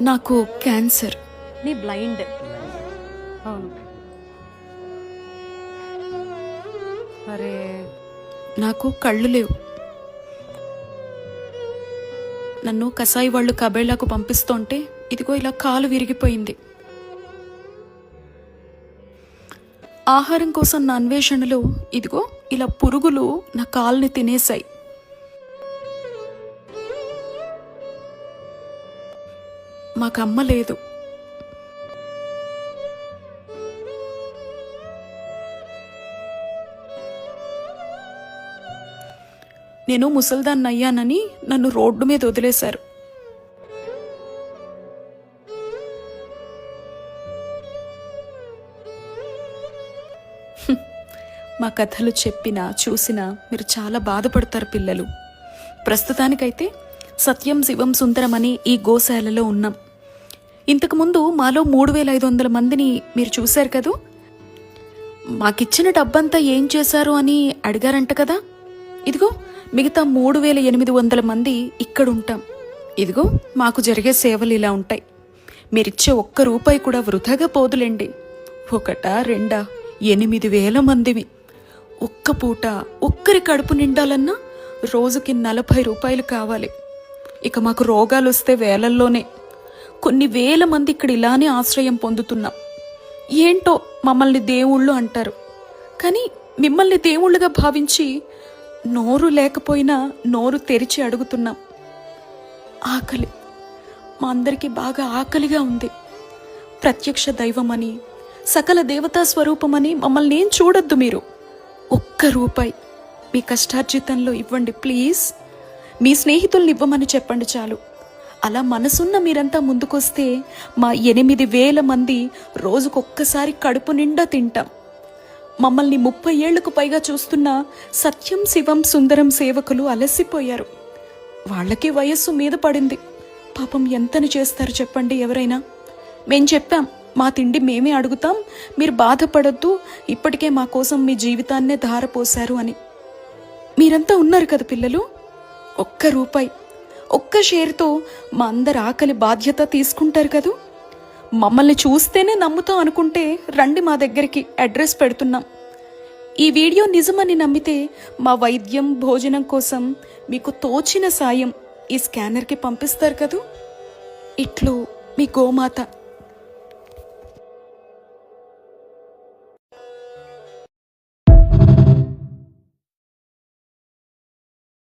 నాకు క్యాన్సర్. నీ బ్లైండ్. అవును. అరే నాకు కళ్ళు లేవు. నన్ను కసాయి వాళ్ళు కబేళాకు పంపిస్తుంటే ఇదిగో ఇలా కాలు విరిగిపోయింది. ఆహారం కోసం నా అన్వేషణలో ఇదిగో ఇలా పురుగులు నా కాలుని తినేశాయి. మాకమ్మ లేదు. నేను ముసల్దాన్ని అయ్యానని నన్ను రోడ్డు మీద వదిలేశారు. మా కథలు చెప్పినా చూసినా మీరు చాలా బాధపడతారు పిల్లలు. ప్రస్తుతానికైతే సత్యం శివం సుందరం అని ఈ గోశాలలో ఉన్నాం. ఇంతకుముందు మాలో 3500 మందిని మీరు చూశారు కదూ. మాకిచ్చిన డబ్బంతా ఏం చేశారు అని అడిగారంట కదా. ఇదిగో మిగతా 3800 మంది ఇక్కడుంటాం. ఇదిగో మాకు జరిగే సేవలు ఇలా ఉంటాయి. మీరిచ్చే ఒక్క రూపాయి కూడా వృధాగా పోదులేండి. ఒకటా రెండా 8000 మందివి. ఒక్క పూట ఒక్కరి కడుపు నిండాలన్నా రోజుకి 40 రూపాయలు కావాలి. ఇక మాకు రోగాలు వస్తే వేలల్లోనే. కొన్ని వేల మంది ఇక్కడ ఇలానే ఆశ్రయం పొందుతున్నాం. ఏంటో మమ్మల్ని దేవుళ్ళు అంటారు, కానీ మిమ్మల్ని దేవుళ్ళుగా భావించి నోరు లేకపోయినా నోరు తెరిచి అడుగుతున్నాం. ఆకలి, మా అందరికీ బాగా ఆకలిగా ఉంది. ప్రత్యక్ష దైవమని సకల దేవతా స్వరూపమని మమ్మల్ని ఏం చూడొద్దు. మీరు ఒక్క రూపాయి మీ కష్టార్జితంలో ఇవ్వండి ప్లీజ్. మీ స్నేహితుల్ని ఇవ్వమని చెప్పండి చాలు. అలా మనసున్న మీరంతా ముందుకొస్తే మా 8000 మంది రోజుకొక్కసారి కడుపు నిండా తింటాం. మమ్మల్ని 30 ఏళ్లకు పైగా చూస్తున్న సత్యం శివం సుందరం సేవకులు అలసిపోయారు. వాళ్ళకి వయస్సు మీద పడింది. పాపం ఎంతని చేస్తారు చెప్పండి ఎవరైనా. మేం చెప్పాం, మా తిండి మేమే అడుగుతాం, మీరు బాధపడొద్దు, ఇప్పటికే మా కోసం మీ జీవితాన్నే ధారపోశారు అని. మీరంతా ఉన్నారు కదా పిల్లలు. ఒక్క రూపాయి ఒక్క షేర్తో మా అందరి ఆకలి బాధ్యత తీసుకుంటారు కదూ. మమ్మల్ని చూస్తేనే నమ్ముతాం అనుకుంటే రండి మా దగ్గరికి. అడ్రస్ పెడుతున్నాం. ఈ వీడియో నిజమని నమ్మితే మా వైద్యం భోజనం కోసం మీకు తోచిన సాయం ఈ స్కానర్కి పంపిస్తారు కదూ. ఇట్లు మీ గోమాత.